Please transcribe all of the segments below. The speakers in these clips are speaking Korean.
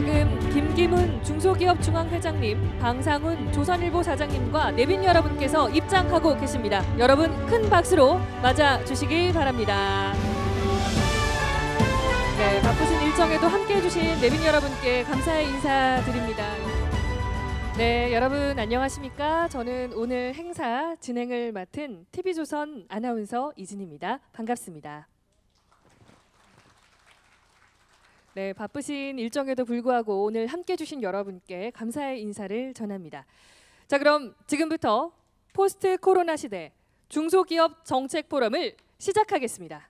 지금 김기문 중소기업중앙회장님, 방상훈 조선일보 사장님과 내빈 여러분께서 입장하고 계십니다. 여러분 큰 박수로 맞아주시길 바랍니다. 네, 바쁘신 일정에도 함께해 주신 내빈 여러분께 감사의 인사드립니다. 네, 여러분 안녕하십니까? 저는 오늘 행사 진행을 맡은 TV조선 아나운서 이진입니다. 반갑습니다. 네, 바쁘신 일정에도 불구하고 오늘 함께해 주신 여러분께 감사의 인사를 전합니다. 자, 그럼 지금부터 포스트 코로나 시대 중소기업 정책 포럼을 시작하겠습니다.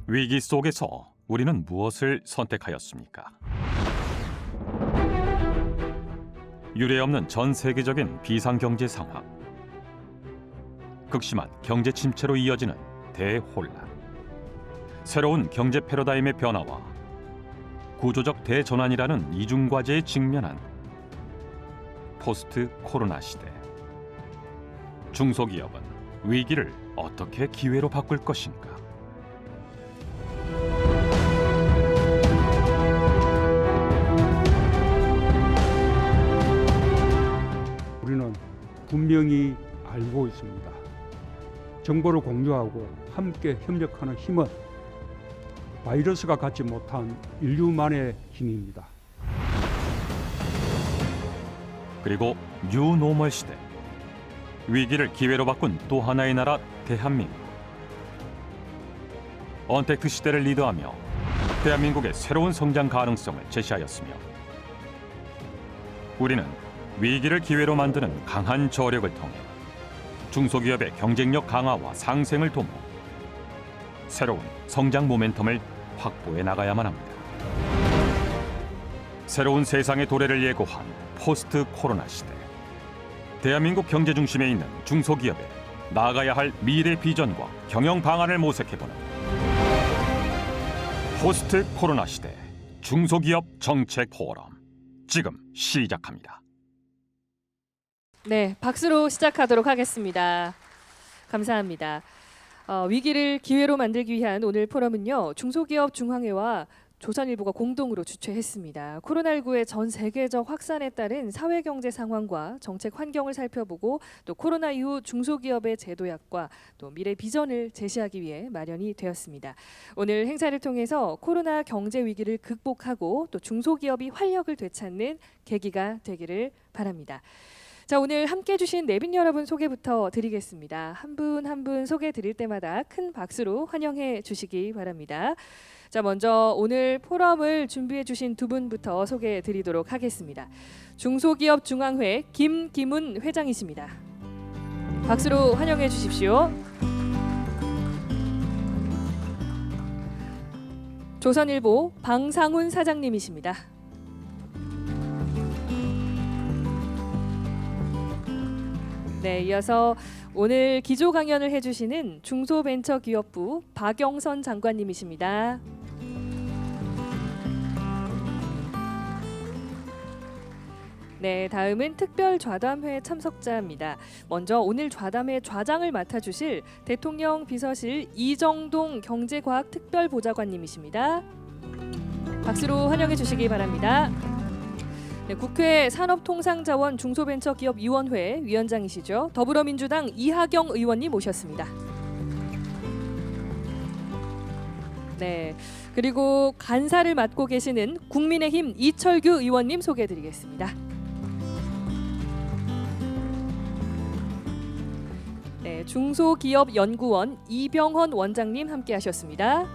위기 속에서 우리는 무엇을 선택하였습니까? 유례없는 전 세계적인 비상경제 상황, 극심한 경제 침체로 이어지는 대혼란, 새로운 경제 패러다임의 변화와 구조적 대전환이라는 이중과제에 직면한 포스트 코로나 시대. 중소기업은 위기를 어떻게 기회로 바꿀 것인가? 우리는 분명히 알고 있습니다. 정보를 공유하고 함께 협력하는 힘은 바이러스가 갖지 못한 인류만의 힘입니다. 그리고 뉴노멀 시대. 위기를 기회로 바꾼 또 하나의 나라 대한민국. 언택트 시대를 리드하며 대한민국의 새로운 성장 가능성을 제시하였으며, 우리는 위기를 기회로 만드는 강한 저력을 통해 중소기업의 경쟁력 강화와 상생을 도모 새로운 성장 모멘텀을 확보해 나가야만 합니다. 새로운 세상의 도래를 예고한 포스트 코로나 시대. 대한민국 경제 중심에 있는 중소기업에 나아가야 할 미래 비전과 경영 방안을 모색해보는 포스트 코로나 시대 중소기업 정책 포럼, 지금 시작합니다. 네, 박수로 시작하도록 하겠습니다. 감사합니다. 위기를 기회로 만들기 위한 오늘 포럼은요, 중소기업 중앙회와 조선일보가 공동으로 주최했습니다. 코로나19의 전 세계적 확산에 따른 사회경제 상황과 정책 환경을 살펴보고 또 코로나 이후 중소기업의 제도약과 또 미래 비전을 제시하기 위해 마련이 되었습니다. 오늘 행사를 통해서 코로나 경제 위기를 극복하고 또 중소기업이 활력을 되찾는 계기가 되기를 바랍니다. 자, 오늘 함께해 주신 내빈 여러분 소개부터 드리겠습니다. 한 분 한 분 소개 드릴 때마다 큰 박수로 환영해 주시기 바랍니다. 자, 먼저 오늘 포럼을 준비해 주신 두 분부터 소개해 드리도록 하겠습니다. 중소기업 중앙회 김기문 회장이십니다. 박수로 환영해 주십시오. 조선일보 방상훈 사장님이십니다. 네, 이어서 오늘 기조 강연을 해주시는 중소벤처기업부 박영선 장관님이십니다. 네, 다음은 특별 좌담회 참석자입니다. 먼저 오늘 좌담회 좌장을 맡아주실 대통령 비서실 이정동 경제과학 특별보좌관님이십니다. 박수로 환영해 주시기 바랍니다. 네, 국회 산업통상자원 중소벤처기업위원회 위원장이시죠. 더불어민주당 이하경 의원님 모셨습니다. 네. 그리고 간사를 맡고 계시는 국민의힘 이철규 의원님 소개해드리겠습니다. 네, 중소기업연구원 이병헌 원장님 함께하셨습니다.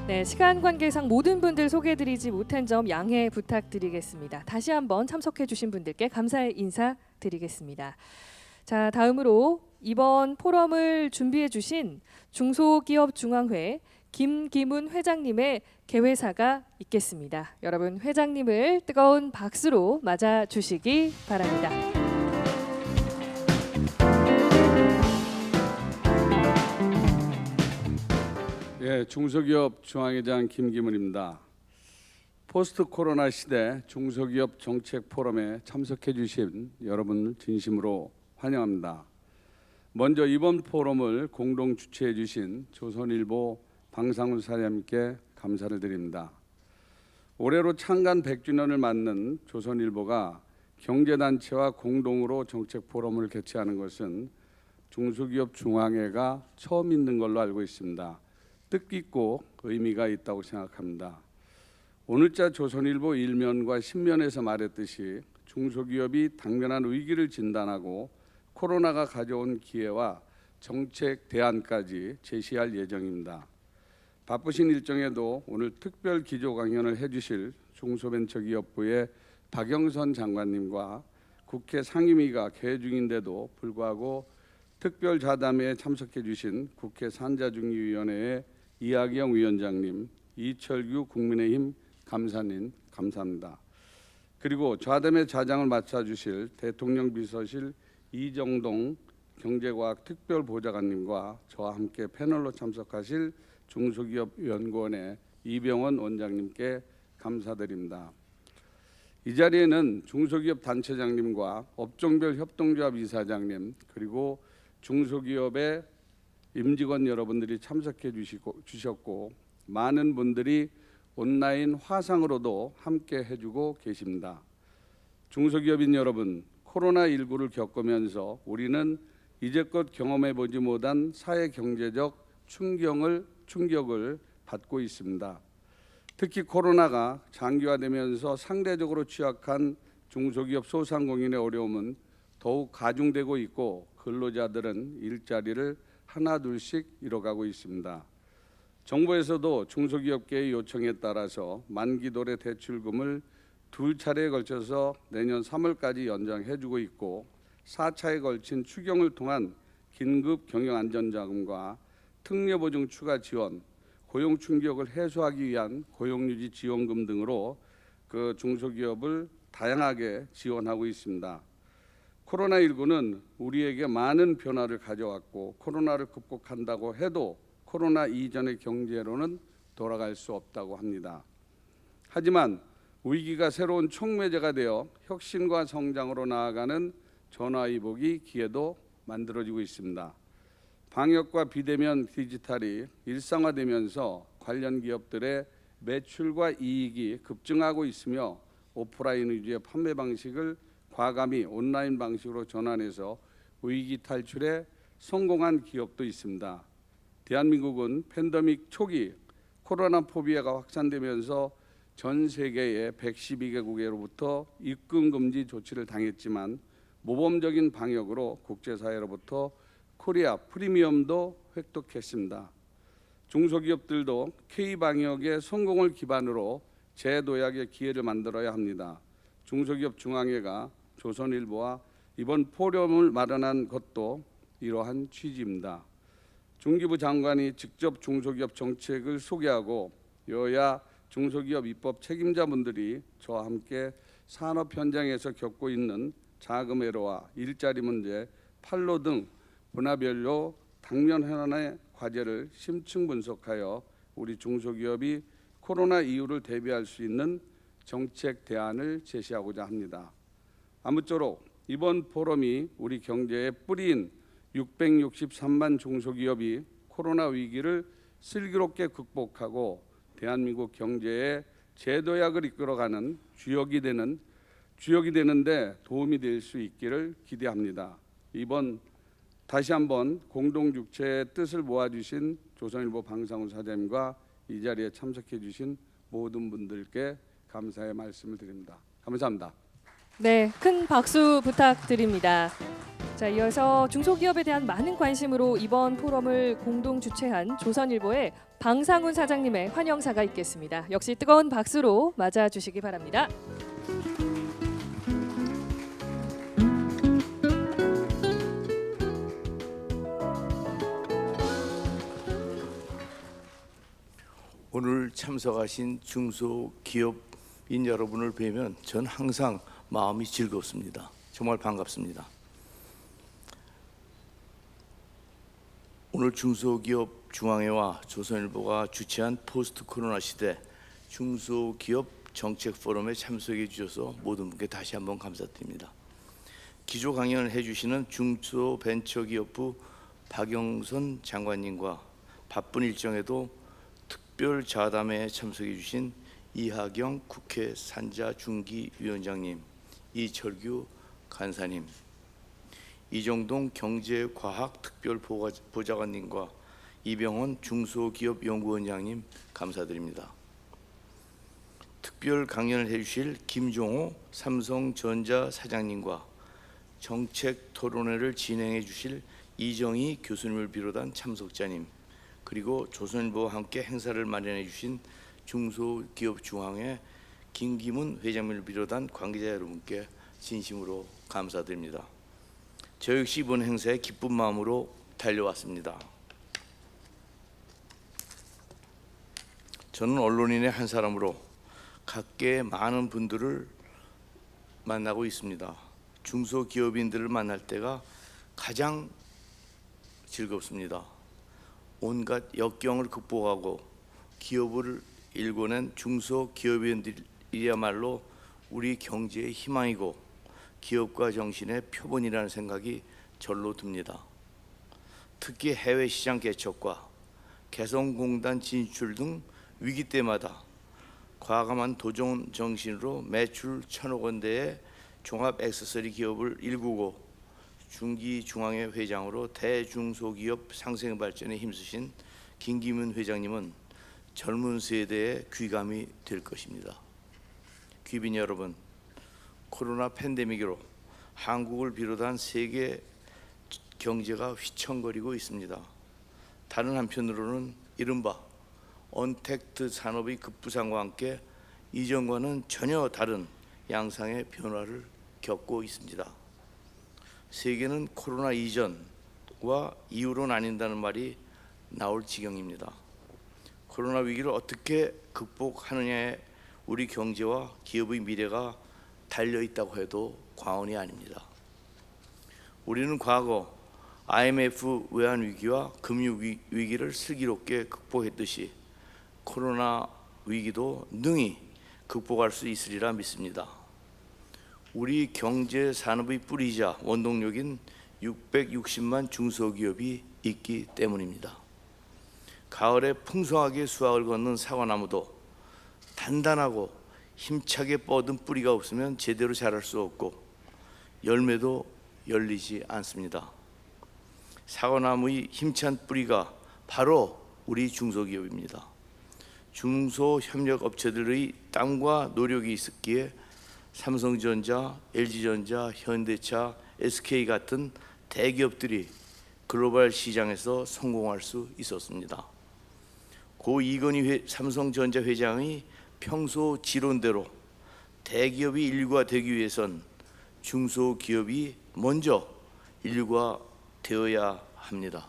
네, 시간 관계상 모든 분들 소개해드리지 못한 점 양해 부탁드리겠습니다. 다시 한번 참석해주신 분들께 감사의 인사 드리겠습니다. 자, 다음으로 이번 포럼을 준비해주신 중소기업중앙회 김기문 회장님의 개회사가 있겠습니다. 여러분 회장님을 뜨거운 박수로 맞아주시기 바랍니다. 예, 중소기업 중앙회장 김기문입니다. 포스트 코로나 시대 중소기업 정책 포럼에 참석해 주신 여러분을 진심으로 환영합니다. 먼저 이번 포럼을 공동 주최해 주신 조선일보 방상훈 사장님께 감사를 드립니다. 올해로 창간 100주년을 맞는 조선일보가 경제단체와 공동으로 정책 포럼을 개최하는 것은 중소기업 중앙회가 처음 있는 걸로 알고 있습니다. 뜻깊고 의미가 있다고 생각합니다. 오늘자 조선일보 1면과 10면에서 말했듯이 중소기업이 당면한 위기를 진단하고 코로나가 가져온 기회와 정책 대안까지 제시할 예정입니다. 바쁘신 일정에도 오늘 특별 기조 강연을 해주실 중소벤처기업부의 박영선 장관님과 국회 상임위가 개회 중인데도 불구하고 특별 자담회에 참석해 주신 국회 산자중위위원회의 이학영 위원장님, 이철규 국민의힘 감사님 감사합니다. 그리고 좌담회 자장을 맡아주실 대통령 비서실 이정동 경제과학 특별보좌관님과 저와 함께 패널로 참석하실 중소기업연구원의 이병헌 원장님께 감사드립니다. 이 자리에는 중소기업 단체장님과 업종별 협동조합 이사장님 그리고 중소기업의 임직원 여러분들이 참석해 주셨고 많은 분들이 온라인 화상으로도 함께 해주고 계십니다. 중소기업인 여러분, 코로나19를 겪으면서 우리는 이제껏 경험해보지 못한 사회 경제적 충격을 받고 있습니다. 특히 코로나가 장기화되면서 상대적으로 취약한 중소기업 소상공인의 어려움은 더욱 가중되고 있고 근로자들은 일자리를 하나둘씩 잃어가고 있습니다. 정부에서도 중소기업계의 요청에 따라서 만기도래 대출금을 2차례에 걸쳐서 내년 3월까지 연장해주고 있고 4차에 걸친 추경을 통한 긴급 경영안전자금과 특례보증 추가 지원, 고용 충격을 해소하기 위한 고용유지 지원금 등으로 그 중소기업을 다양하게 지원하고 있습니다. 코로나19는 우리에게 많은 변화를 가져왔고 코로나를 극복한다고 해도 코로나 이전의 경제로는 돌아갈 수 없다고 합니다. 하지만 위기가 새로운 촉매제가 되어 혁신과 성장으로 나아가는 전화위복이 기회도 만들어지고 있습니다. 방역과 비대면 디지털이 일상화되면서 관련 기업들의 매출과 이익이 급증하고 있으며 오프라인 위주의 판매 방식을 과감히 온라인 방식으로 전환해서 위기 탈출에 성공한 기업도 있습니다. 대한민국은 팬데믹 초기 코로나 포비아가 확산되면서 전 세계의 112개국으로부터 입국 금지 조치를 당했지만 모범적인 방역으로 국제사회로부터 코리아 프리미엄도 획득했습니다. 중소기업들도 K방역의 성공을 기반으로 재도약의 기회를 만들어야 합니다. 중소기업 중앙회가 조선일보와 이번 포럼을 마련한 것도 이러한 취지입니다. 중기부 장관이 직접 중소기업 정책을 소개하고 여야 중소기업 입법 책임자분들이 저와 함께 산업 현장에서 겪고 있는 자금 애로와 일자리 문제, 판로 등 분야별로 당면 현안의 과제를 심층 분석하여 우리 중소기업이 코로나 이후를 대비할 수 있는 정책 대안을 제시하고자 합니다. 아무쪼록 이번 포럼이 우리 경제의 뿌리인 663만 중소기업이 코로나 위기를 슬기롭게 극복하고 대한민국 경제의 재도약을 이끌어가는 주역이 되는데 도움이 될 수 있기를 기대합니다. 이번 다시 한번 공동주최의 뜻을 모아주신 조선일보 방상훈 사장님과 이 자리에 참석해주신 모든 분들께 감사의 말씀을 드립니다. 감사합니다. 네, 큰 박수 부탁드립니다. 자, 이어서 중소기업에 대한 많은 관심으로 이번 포럼을 공동 주최한 조선일보의 방상훈 사장님의 환영사가 있겠습니다. 역시 뜨거운 박수로 맞아주시기 바랍니다. 오늘 참석하신 중소기업인 여러분을 뵈면 전 항상 마음이 즐겁습니다. 정말 반갑습니다. 오늘 중소기업 중앙회와 조선일보가 주최한 포스트 코로나 시대 중소기업 정책 포럼에 참석해 주셔서 모든 분께 다시 한번 감사드립니다. 기조 강연을 해주시는 중소벤처기업부 박영선 장관님과 바쁜 일정에도 특별 자담회에 참석해 주신 이하경 국회 산자중기위원장님, 이철규 간사님, 이정동 경제과학특별보좌관님과 이병헌 중소기업연구원장님 감사드립니다. 특별 강연을 해주실 김종호 삼성전자 사장님과 정책 토론회를 진행해 주실 이정희 교수님을 비롯한 참석자님, 그리고 조선일보와 함께 행사를 마련해 주신 중소기업중앙회 김기문 회장님을 비롯한 관계자 여러분께 진심으로 감사드립니다. 저 역시 이번 행사에 기쁜 마음으로 달려왔습니다. 저는 언론인의 한 사람으로 각계 많은 분들을 만나고 있습니다. 중소기업인들을 만날 때가 가장 즐겁습니다. 온갖 역경을 극복하고 기업을 일궈낸 중소기업인들이야말로 우리 경제의 희망이고 기업가 정신의 표본이라는 생각이 절로 듭니다. 특히 해외 시장 개척과 개성공단 진출 등 위기 때마다 과감한 도전 정신으로 매출 1,000억 원대의 종합 액세서리 기업을 일구고 중기중앙회 회장으로 대중소기업 상생 발전에 힘쓰신 김기문 회장님은 젊은 세대의 귀감이 될 것입니다. 귀빈 여러분, 코로나 팬데믹으로 한국을 비롯한 세계 경제가 휘청거리고 있습니다. 다른 한편으로는 이른바 언택트 산업의 급부상과 함께 이전과는 전혀 다른 양상의 변화를 겪고 있습니다. 세계는 코로나 이전과 이후로 나뉜다는 말이 나올 지경입니다. 코로나 위기를 어떻게 극복하느냐에 우리 경제와 기업의 미래가 달려 있다고 해도 과언이 아닙니다. 우리는 과거 IMF 외환 위기와 금융 위기를 슬기롭게 극복했듯이 코로나 위기도 능히 극복할 수 있으리라 믿습니다. 우리 경제 산업의 뿌리이자 원동력인 660만 중소기업이 있기 때문입니다. 가을에 풍성하게 수확을 거는 사과나무도 단단하고 힘차게 뻗은 뿌리가 없으면 제대로 자랄 수 없고 열매도 열리지 않습니다. 사과나무의 힘찬 뿌리가 바로 우리 중소기업입니다. 중소협력업체들의 땀과 노력이 있었기에 삼성전자, LG전자, 현대차, SK 같은 대기업들이 글로벌 시장에서 성공할 수 있었습니다. 고 이건희 삼성전자 회장이 평소 지론대로 대기업이 일과되기 위해선 중소기업이 먼저 일과되어야 합니다.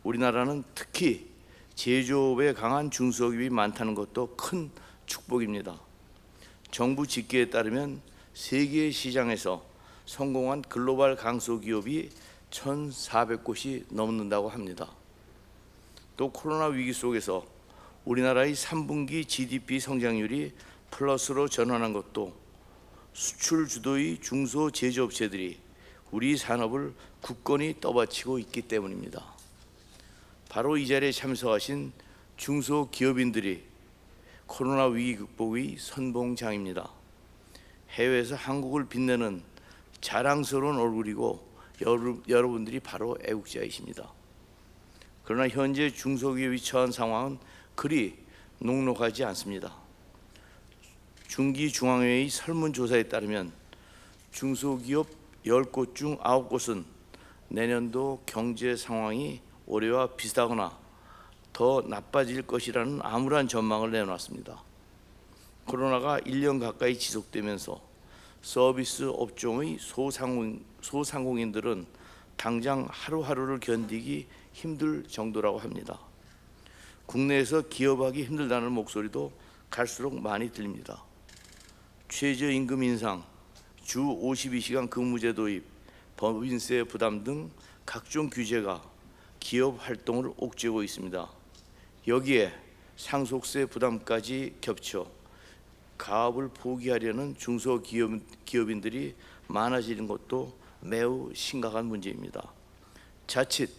우리나라는 특히 제조업에 강한 중소기업이 많다는 것도 큰 축복입니다. 정부 집계에 따르면 세계 시장에서 성공한 글로벌 강소기업이 1,400곳이 넘는다고 합니다. 또 코로나 위기 속에서 우리나라의 3분기 GDP 성장률이 플러스로 전환한 것도 수출 주도의 중소제조업체들이 우리 산업을 굳건히 떠받치고 있기 때문입니다. 바로 이 자리에 참석하신 중소기업인들이 코로나 위기 극복의 선봉장입니다. 해외에서 한국을 빛내는 자랑스러운 얼굴이고 여러분들이 바로 애국자이십니다. 그러나 현재 중소기업이 처한 상황은 그리 녹록하지 않습니다. 중기중앙회의 설문조사에 따르면 중소기업 10곳 중 9곳은 내년도 경제 상황이 올해와 비슷하거나 더 나빠질 것이라는 암울한 전망을 내놓았습니다. 코로나가 1년 가까이 지속되면서 서비스 업종의 소상공인들은 당장 하루하루를 견디기 힘들 정도라고 합니다. 국내에서 기업하기 힘들다는 목소리도 갈수록 많이 들립니다. 최저임금 인상, 주 52시간 근무제 도입, 법인세 부담 등 각종 규제가 기업 활동을 옥죄고 있습니다. 여기에 상속세 부담까지 겹쳐 가업을 포기하려는 중소기업인들이 많아지는 것도 매우 심각한 문제입니다. 자칫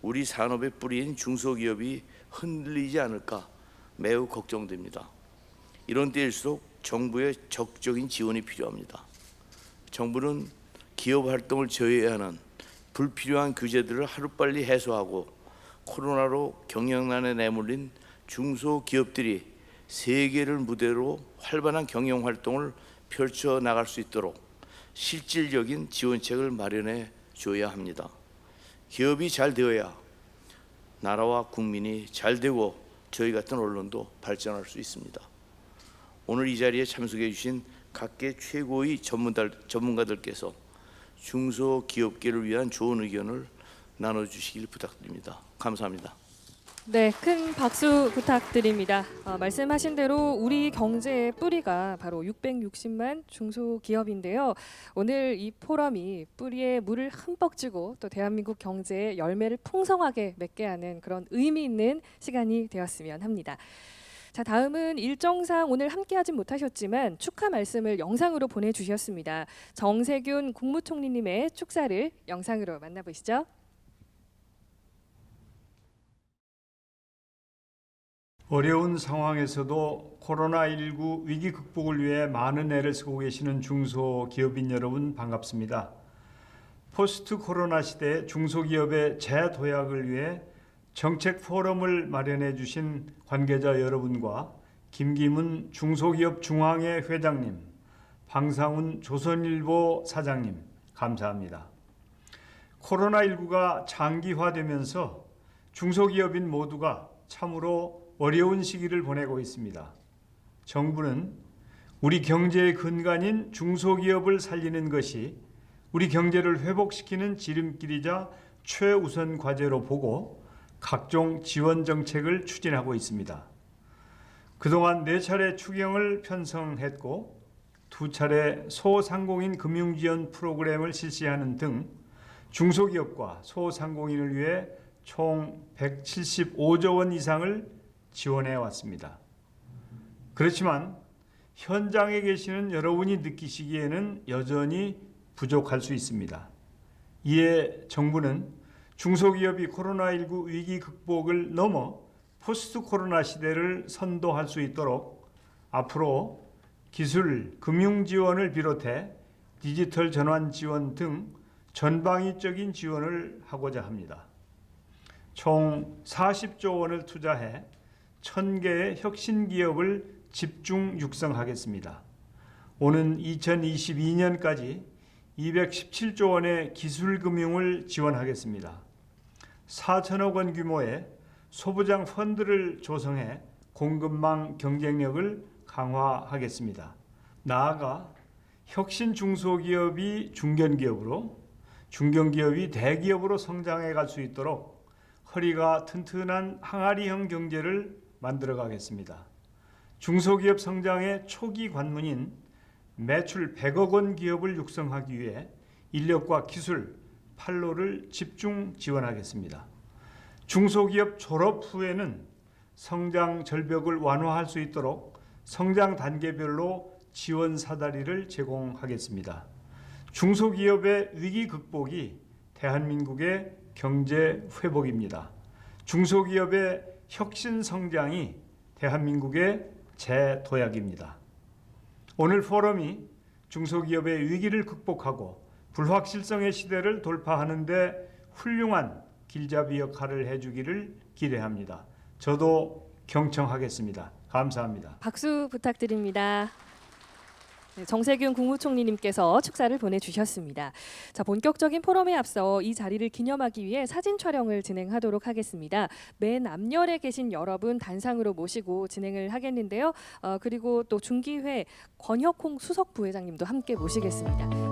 우리 산업의 뿌리인 중소기업이 흔들리지 않을까 매우 걱정됩니다. 이런 때일수록 정부의 적극적인 지원이 필요합니다. 정부는 기업 활동을 저해하는 불필요한 규제들을 하루빨리 해소하고 코로나로 경영난에 내몰린 중소기업들이 세계를 무대로 활발한 경영 활동을 펼쳐 나갈 수 있도록 실질적인 지원책을 마련해 줘야 합니다. 기업이 잘 되어야 나라와 국민이 잘 되고 저희 같은 언론도 발전할 수 있습니다. 오늘 이 자리에 참석해 주신 각계 최고의 전문가들께서 중소기업계를 위한 좋은 의견을 나눠주시길 부탁드립니다. 감사합니다. 네, 큰 박수 부탁드립니다. 말씀하신 대로 우리 경제의 뿌리가 바로 660만 중소기업인데요. 오늘 이 포럼이 뿌리에 물을 흠뻑 쥐고 또 대한민국 경제의 열매를 풍성하게 맺게 하는 그런 의미 있는 시간이 되었으면 합니다. 자, 다음은 일정상 오늘 함께하진 못하셨지만 축하 말씀을 영상으로 보내주셨습니다. 정세균 국무총리님의 축사를 영상으로 만나보시죠. 어려운 상황에서도 코로나19 위기 극복을 위해 많은 애를 쓰고 계시는 중소기업인 여러분 반갑습니다. 포스트 코로나 시대 중소기업의 재도약을 위해 정책 포럼을 마련해 주신 관계자 여러분과 김기문 중소기업 중앙회 회장님, 방상훈 조선일보 사장님 감사합니다. 코로나19가 장기화되면서 중소기업인 모두가 참으로 어려운 시기를 보내고 있습니다. 정부는 우리 경제의 근간인 중소기업을 살리는 것이 우리 경제를 회복시키는 지름길이자 최우선 과제로 보고 각종 지원 정책을 추진하고 있습니다. 그동안 4차례 추경을 편성했고 2차례 소상공인 금융지원 프로그램을 실시하는 등 중소기업과 소상공인을 위해 총 175조 원 이상을 지원해 왔습니다. 그렇지만 현장에 계시는 여러분이 느끼시기에는 여전히 부족할 수 있습니다. 이에 정부는 중소기업이 코로나19 위기 극복을 넘어 포스트 코로나 시대를 선도할 수 있도록 앞으로 기술, 금융 지원을 비롯해 디지털 전환 지원 등 전방위적인 지원을 하고자 합니다. 총 40조 원을 투자해 1000개의 혁신 기업을 집중 육성하겠습니다. 오는 2022년까지 217조 원의 기술 금융을 지원하겠습니다. 4천억 원 규모의 소부장 펀드를 조성해 공급망 경쟁력을 강화하겠습니다. 나아가 혁신 중소기업이 중견기업으로, 중견기업이 대기업으로 성장해 갈 수 있도록 허리가 튼튼한 항아리형 경제를 만들어 가겠습니다. 중소기업 성장의 초기 관문인 매출 100억 원 기업을 육성하기 위해 인력과 기술, 판로를 집중 지원하겠습니다. 중소기업 졸업 후에는 성장 절벽을 완화할 수 있도록 성장 단계별로 지원 사다리를 제공하겠습니다. 중소기업의 위기 극복이 대한민국의 경제 회복입니다. 중소기업의 혁신 성장이 대한민국의 재도약입니다. 오늘 포럼이 중소기업의 위기를 극복하고 불확실성의 시대를 돌파하는 데 훌륭한 길잡이 역할을 해주기를 기대합니다. 저도 경청하겠습니다. 감사합니다. 박수 부탁드립니다. 네, 정세균 국무총리님께서 축사를 보내주셨습니다. 자, 본격적인 포럼에 앞서 이 자리를 기념하기 위해 사진 촬영을 진행하도록 하겠습니다. 맨 앞열에 계신 여러분 단상으로 모시고 진행을 하겠는데요. 그리고 또 중기회 권혁홍 수석 부회장님도 함께 모시겠습니다.